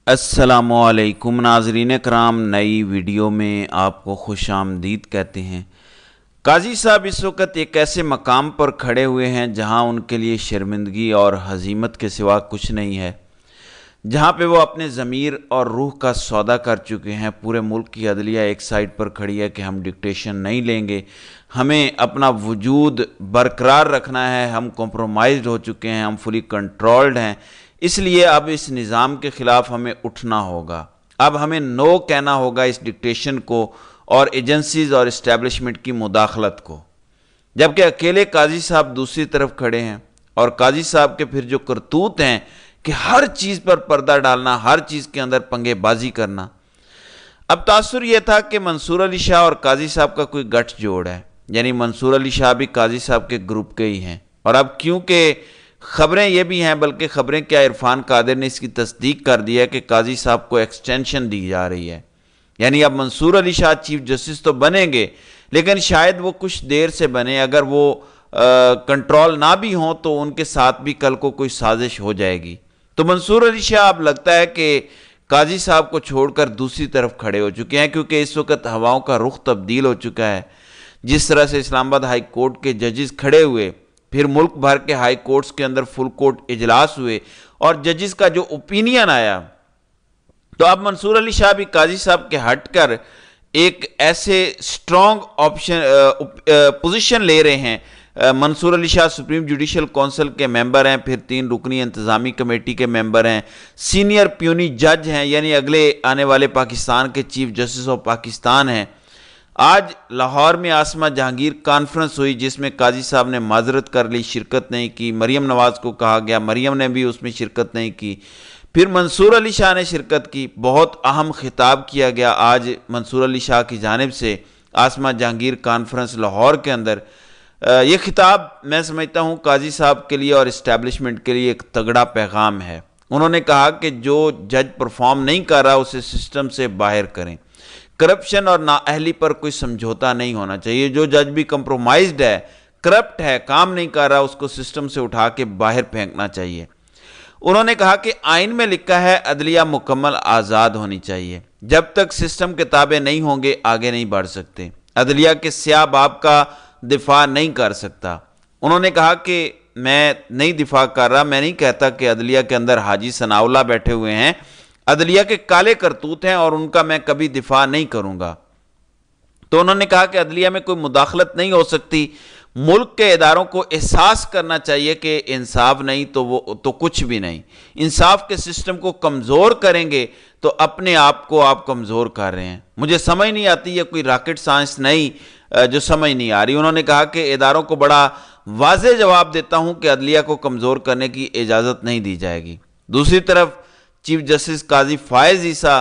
السلام علیکم ناظرین کرام، نئی ویڈیو میں آپ کو خوش آمدید کہتے ہیں۔ قاضی صاحب اس وقت ایک ایسے مقام پر کھڑے ہوئے ہیں جہاں ان کے لیے شرمندگی اور ہزیمت کے سوا کچھ نہیں ہے، جہاں پہ وہ اپنے ضمیر اور روح کا سودا کر چکے ہیں۔ پورے ملک کی عدلیہ ایک سائڈ پر کھڑی ہے کہ ہم ڈکٹیشن نہیں لیں گے، ہمیں اپنا وجود برقرار رکھنا ہے، ہم کمپرومائزڈ ہو چکے ہیں، ہم فلی کنٹرولڈ ہیں، اس لیے اب اس نظام کے خلاف ہمیں اٹھنا ہوگا، اب ہمیں نو کہنا ہوگا اس ڈکٹیشن کو اور ایجنسیز اور اسٹیبلشمنٹ کی مداخلت کو۔ جبکہ اکیلے قاضی صاحب دوسری طرف کھڑے ہیں، اور قاضی صاحب کے پھر جو کرتوت ہیں کہ ہر چیز پر پردہ ڈالنا، ہر چیز کے اندر پنگے بازی کرنا۔ اب تاثر یہ تھا کہ منصور علی شاہ اور قاضی صاحب کا کوئی گٹھ جوڑ ہے، یعنی منصور علی شاہ بھی قاضی صاحب کے گروپ کے ہی ہیں، اور اب کیونکہ خبریں یہ بھی ہیں، بلکہ خبریں کیا، عرفان قادر نے اس کی تصدیق کر دی ہے کہ قاضی صاحب کو ایکسٹینشن دی جا رہی ہے، یعنی اب منصور علی شاہ چیف جسٹس تو بنیں گے، لیکن شاید وہ کچھ دیر سے بنے، اگر وہ کنٹرول نہ بھی ہوں تو ان کے ساتھ بھی کل کو کوئی سازش ہو جائے گی۔ تو منصور علی شاہ اب لگتا ہے کہ قاضی صاحب کو چھوڑ کر دوسری طرف کھڑے ہو چکے ہیں، کیونکہ اس وقت ہواؤں کا رخ تبدیل ہو چکا ہے۔ جس طرح سے اسلام آباد ہائی کورٹ کے ججز کھڑے ہوئے، پھر ملک بھر کے ہائی کورٹس کے اندر فل کورٹ اجلاس ہوئے، اور ججز کا جو اوپینین آیا، تو اب منصور علی شاہ بھی قاضی صاحب کے ہٹ کر ایک ایسے سٹرونگ پوزیشن لے رہے ہیں۔ منصور Ali Shah supreme judicial council کے ممبر ہیں، پھر 3 رکنی انتظامی کمیٹی کے ممبر ہیں، سینئر پیونی جج ہیں، یعنی اگلے آنے والے پاکستان کے چیف جسٹس آف پاکستان ہیں۔ آج لاہور میں عاصمہ جہانگیر کانفرنس ہوئی، جس میں قاضی صاحب نے معذرت کر لی، شرکت نہیں کی۔ مریم نواز کو کہا گیا، مریم نے بھی اس میں شرکت نہیں کی۔ پھر منصور علی شاہ نے شرکت کی، بہت اہم خطاب کیا گیا آج منصور علی شاہ کی جانب سے عاصمہ جہانگیر کانفرنس لاہور کے اندر۔ یہ خطاب میں سمجھتا ہوں قاضی صاحب کے لیے اور اسٹیبلشمنٹ کے لیے ایک تگڑا پیغام ہے۔ انہوں نے کہا کہ جو جج پرفارم نہیں کر رہا اسے سسٹم سے باہر کریں، کرپشن اور نااہلی پر کوئی سمجھوتا نہیں ہونا چاہیے، جو جج بھی کمپرومائزڈ ہے، کرپٹ ہے، کام نہیں کر رہا، اس کو سسٹم سے اٹھا کے باہر پھینکنا چاہیے۔ انہوں نے کہا کہ آئین میں لکھا ہے عدلیہ مکمل آزاد ہونی چاہیے، جب تک سسٹم کے تابع نہیں ہوں گے آگے نہیں بڑھ سکتے، عدلیہ کے سیاہ باب کا دفاع نہیں کر سکتا۔ انہوں نے کہا کہ میں نہیں دفاع کر رہا، میں نہیں کہتا کہ عدلیہ کے اندر حاجی ثناء اللہ بیٹھے ہوئے ہیں، عدلیہ کے کالے کرتوت ہیں اور ان کا میں کبھی دفاع نہیں کروں گا۔ تو انہوں نے کہا کہ عدلیہ میں کوئی مداخلت نہیں ہو سکتی، ملک کے اداروں کو احساس کرنا چاہیے کہ انصاف نہیں تو کچھ بھی نہیں، انصاف کے سسٹم کو کمزور کریں گے تو اپنے آپ کو آپ کمزور کر رہے ہیں۔ مجھے سمجھ نہیں آتی، یہ کوئی راکٹ سائنس نہیں جو سمجھ نہیں آ رہی۔ انہوں نے کہا کہ اداروں کو بڑا واضح جواب دیتا ہوں کہ عدلیہ کو کمزور کرنے کی اجازت نہیں دی جائے گی۔ دوسری طرف چیف جسٹس قاضی فائز عیسیٰ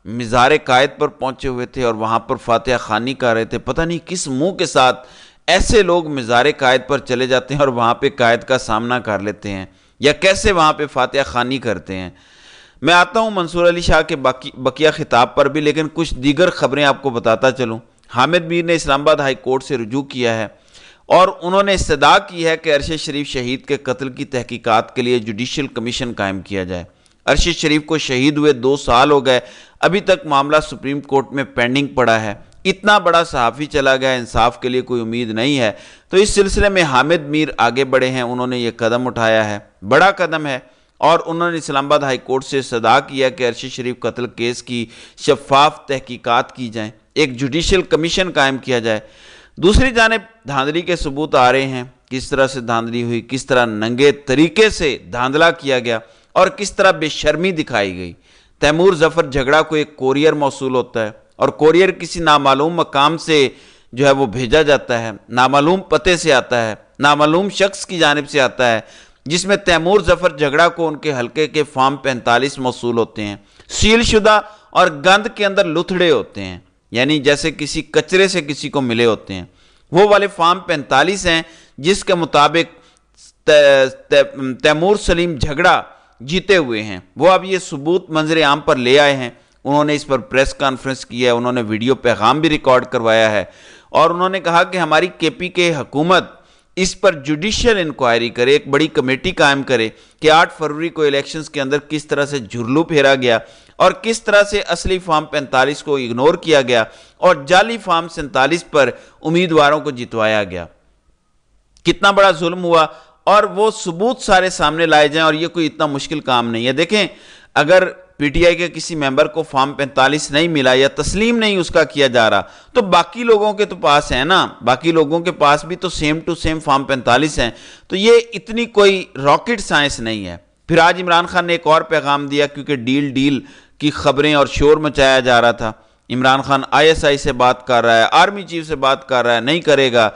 مزار قائد پر پہنچے ہوئے تھے اور وہاں پر فاتحہ خوانی کر رہے تھے۔ پتہ نہیں کس منہ کے ساتھ ایسے لوگ مزار قائد پر چلے جاتے ہیں اور وہاں پہ قائد کا سامنا کر لیتے ہیں، یا کیسے وہاں پہ فاتحہ خوانی کرتے ہیں۔ میں آتا ہوں منصور علی شاہ کے بقیہ خطاب پر بھی، لیکن کچھ دیگر خبریں آپ کو بتاتا چلوں۔ حامد میر نے اسلام آباد ہائی کورٹ سے رجوع کیا ہے اور انہوں نے استدعا کی ہے کہ ارشد شریف شہید کے قتل کی تحقیقات کے لیے جوڈیشل کمیشن قائم کیا جائے۔ ارشد شریف کو شہید ہوئے 2 سال ہو گئے، ابھی تک معاملہ سپریم کورٹ میں پینڈنگ پڑا ہے۔ اتنا بڑا صحافی چلا گیا، انصاف کے لیے کوئی امید نہیں ہے، تو اس سلسلے میں حامد میر آگے بڑھے ہیں، انہوں نے یہ قدم اٹھایا ہے، بڑا قدم ہے، اور انہوں نے اسلام آباد ہائی کورٹ سے استدعا کیا کہ ارشد شریف قتل کیس کی شفاف تحقیقات کی جائیں، ایک جوڈیشل کمیشن قائم کیا جائے۔ دوسری جانب دھاندلی کے ثبوت آ رہے ہیں، کس طرح سے دھاندلی ہوئی، کس طرح ننگے طریقے سے دھاندلا کیا گیا اور کس طرح بے شرمی دکھائی گئی۔ تیمور ظفر جھگڑا کو ایک کوریئر موصول ہوتا ہے، اور کوریئر کسی نامعلوم مقام سے جو ہے وہ بھیجا جاتا ہے، نامعلوم پتے سے آتا ہے، نامعلوم شخص کی جانب سے آتا ہے، جس میں تیمور ظفر جھگڑا کو ان کے حلقے کے فارم 45 موصول ہوتے ہیں، سیل شدہ اور گند کے اندر لتھڑے ہوتے ہیں، یعنی جیسے کسی کچرے سے کسی کو ملے ہوتے ہیں، وہ والے فارم 45 ہیں، جس کے مطابق تیمور سلیم جھگڑا جیتے ہوئے ہیں۔ وہ اب یہ ثبوت منظر عام پر لے آئے ہیں، انہوں نے اس پر پریس کانفرنس کی ہے، انہوں نے ویڈیو پیغام بھی ریکارڈ کروایا ہے، اور انہوں نے کہا کہ ہماری کے پی کے حکومت اس پر جوڈیشل انکوائری کرے، ایک بڑی کمیٹی قائم کرے کہ 8 فروری کو الیکشنز کے اندر کس طرح سے جھرلو پھیرا گیا اور کس طرح سے اصلی فارم 45 کو اگنور کیا گیا اور جعلی فارم 47 پر امیدواروں کو جتوایا گیا۔ کتنا بڑا ظلم ہوا، اور وہ ثبوت سارے سامنے لائے جائیں، اور یہ کوئی اتنا مشکل کام نہیں ہے۔ دیکھیں، اگر پی ٹی آئی کے کسی ممبر کو فارم 45 نہیں ملا یا تسلیم نہیں اس کا کیا جا رہا، تو باقی لوگوں کے تو پاس ہے نا، باقی لوگوں کے پاس بھی تو سیم ٹو سیم فارم 45 ہیں، تو یہ اتنی کوئی راکٹ سائنس نہیں ہے۔ پھر آج عمران خان نے ایک اور پیغام دیا، کیونکہ ڈیل کی خبریں اور شور مچایا جا رہا تھا۔ عمران خان ISI سے بات کر رہا ہے، آرمی چیف سے بات کر رہا ہے، نہیں کرے گا۔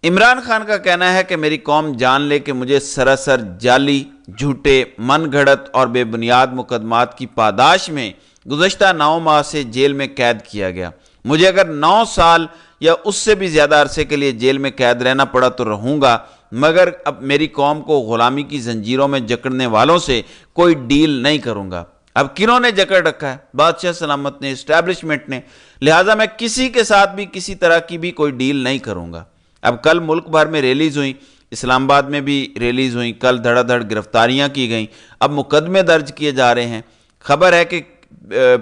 عمران خان کا کہنا ہے کہ میری قوم جان لے کہ مجھے سراسر جعلی، جھوٹے، من گھڑت اور بے بنیاد مقدمات کی پاداش میں گزشتہ 9 ماہ سے جیل میں قید کیا گیا۔ مجھے اگر 9 سال یا اس سے بھی زیادہ عرصے کے لیے جیل میں قید رہنا پڑا تو رہوں گا، مگر اب میری قوم کو غلامی کی زنجیروں میں جکڑنے والوں سے کوئی ڈیل نہیں کروں گا۔ اب کنہوں نے جکڑ رکھا ہے؟ بادشاہ سلامت نے، اسٹیبلشمنٹ نے، لہٰذا میں کسی کے ساتھ بھی کسی طرح کی بھی کوئی ڈیل نہیں کروں گا۔ اب کل ملک بھر میں ریلیز ہوئیں، اسلام آباد میں بھی ریلیز ہوئیں، کل دھڑا دھڑ گرفتاریاں کی گئیں، اب مقدمے درج کیے جا رہے ہیں۔ خبر ہے کہ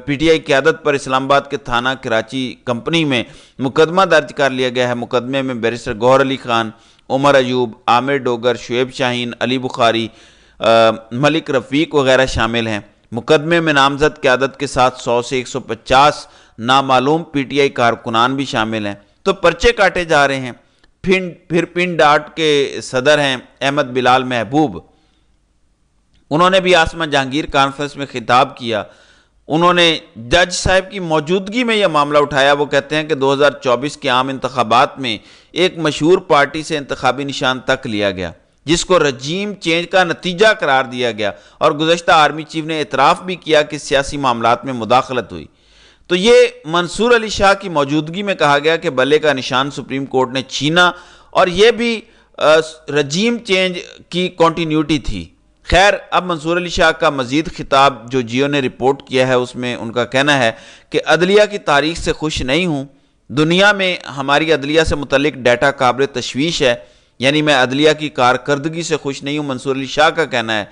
پی ٹی آئی قیادت پر اسلام آباد کے تھانہ کراچی کمپنی میں مقدمہ درج کر لیا گیا ہے۔ مقدمے میں بیرسٹر گوہر علی خان، عمر ایوب، عامر ڈوگر، شعیب شاہین، علی بخاری، ملک رفیق وغیرہ شامل ہیں۔ مقدمے میں نامزد قیادت کے ساتھ 100 سے 150 نامعلوم پی ٹی آئی کارکنان بھی شامل ہیں۔ تو پرچے کاٹے جا رہے ہیں۔ پھر پن ڈاٹ کے صدر ہیں احمد بلال محبوب، انہوں نے بھی آسما جہانگیر کانفرنس میں خطاب کیا۔ انہوں نے جج صاحب کی موجودگی میں یہ معاملہ اٹھایا۔ وہ کہتے ہیں کہ 2024 کے عام انتخابات میں ایک مشہور پارٹی سے انتخابی نشان تک لیا گیا، جس کو رجیم چینج کا نتیجہ قرار دیا گیا، اور گزشتہ آرمی چیف نے اعتراف بھی کیا کہ سیاسی معاملات میں مداخلت ہوئی۔ تو یہ منصور علی شاہ کی موجودگی میں کہا گیا کہ بلے کا نشان سپریم کورٹ نے چھینا، اور یہ بھی رجیم چینج کی کنٹینیوٹی تھی۔ خیر، اب منصور علی شاہ کا مزید خطاب جو جیو نے رپورٹ کیا ہے، اس میں ان کا کہنا ہے کہ عدلیہ کی تاریخ سے خوش نہیں ہوں۔ دنیا میں ہماری عدلیہ سے متعلق ڈیٹا قابل تشویش ہے، یعنی میں عدلیہ کی کارکردگی سے خوش نہیں ہوں۔ منصور علی شاہ کا کہنا ہے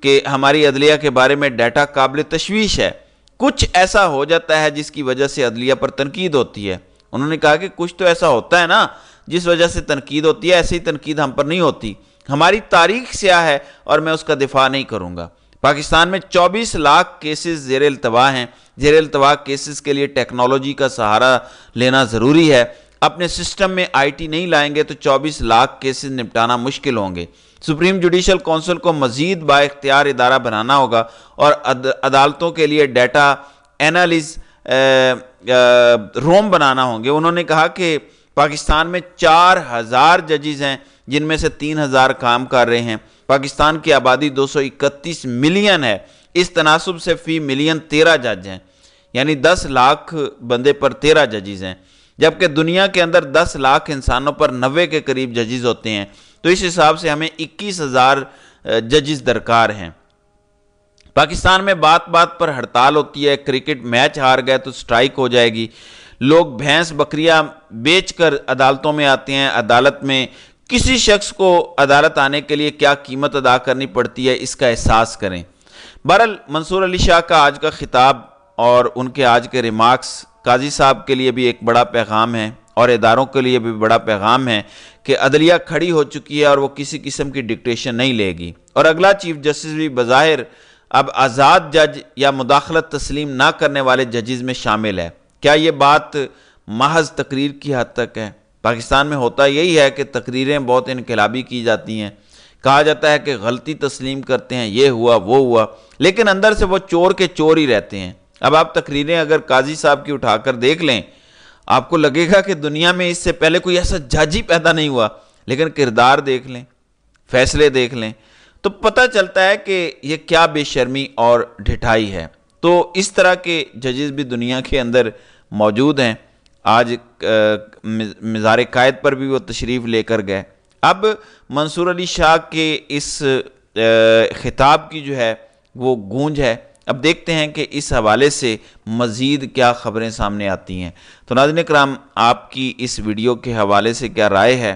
کہ ہماری عدلیہ کے بارے میں ڈیٹا قابل تشویش ہے، کچھ ایسا ہو جاتا ہے جس کی وجہ سے عدلیہ پر تنقید ہوتی ہے۔ انہوں نے کہا کہ کچھ تو ایسا ہوتا ہے نا جس وجہ سے تنقید ہوتی ہے، ایسی ہی تنقید ہم پر نہیں ہوتی۔ ہماری تاریخ سیاہ ہے اور میں اس کا دفاع نہیں کروں گا۔ پاکستان میں 24 لاکھ کیسز زیر التواء ہیں۔ زیر التواء کیسز کے لیے ٹیکنالوجی کا سہارا لینا ضروری ہے۔ اپنے سسٹم میں IT نہیں لائیں گے تو 24 لاکھ کیسز نپٹانا مشکل ہوں گے۔ سپریم جوڈیشل کونسل کو مزید با اختیار ادارہ بنانا ہوگا اور عدالتوں کے لیے ڈیٹا اینالز روم بنانا ہوں گے۔ انہوں نے کہا کہ پاکستان میں 4000 ججز ہیں، جن میں سے 3000 کام کر رہے ہیں۔ پاکستان کی آبادی 231 ملین ہے، اس تناسب سے فی ملین 13 جج ہیں، یعنی 10 لاکھ بندے پر 13 ججز ہیں، جبکہ دنیا کے اندر 10 لاکھ انسانوں پر 90 کے قریب ججز ہوتے ہیں۔ تو اس حساب سے ہمیں 21,000 ججز درکار ہیں۔ پاکستان میں بات بات پر ہڑتال ہوتی ہے، کرکٹ میچ ہار گئے تو سٹرائک ہو جائے گی، لوگ بھینس بکریاں بیچ کر عدالتوں میں آتے ہیں۔ عدالت میں کسی شخص کو عدالت آنے کے لیے کیا قیمت ادا کرنی پڑتی ہے، اس کا احساس کریں۔ بہرحال منصور علی شاہ کا آج کا خطاب اور ان کے آج کے ریمارکس قاضی صاحب کے لیے بھی ایک بڑا پیغام ہے، اور اداروں کے لیے بھی بڑا پیغام ہے کہ عدلیہ کھڑی ہو چکی ہے اور وہ کسی قسم کی ڈکٹیشن نہیں لے گی، اور اگلا چیف جسٹس بھی بظاہر اب آزاد جج یا مداخلت تسلیم نہ کرنے والے ججز میں شامل ہے۔ کیا یہ بات محض تقریر کی حد تک ہے؟ پاکستان میں ہوتا یہی ہے کہ تقریریں بہت انقلابی کی جاتی ہیں، کہا جاتا ہے کہ غلطی تسلیم کرتے ہیں، یہ ہوا وہ ہوا، لیکن اندر سے وہ چور کے چور ہی رہتے ہیں۔ اب آپ تقریریں اگر قاضی صاحب کی اٹھا کر دیکھ لیں، آپ کو لگے گا کہ دنیا میں اس سے پہلے کوئی ایسا جج ہی پیدا نہیں ہوا، لیکن کردار دیکھ لیں، فیصلے دیکھ لیں، تو پتہ چلتا ہے کہ یہ کیا بے شرمی اور ڈھٹائی ہے۔ تو اس طرح کے ججز بھی دنیا کے اندر موجود ہیں۔ آج مزار قائد پر بھی وہ تشریف لے کر گئے۔ اب منصور علی شاہ کے اس خطاب کی جو ہے وہ گونج ہے۔ اب دیکھتے ہیں کہ اس حوالے سے مزید کیا خبریں سامنے آتی ہیں۔ تو ناظرین کرام، آپ کی اس ویڈیو کے حوالے سے کیا رائے ہے؟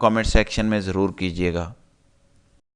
کامنٹ سیکشن میں ضرور کیجیے گا.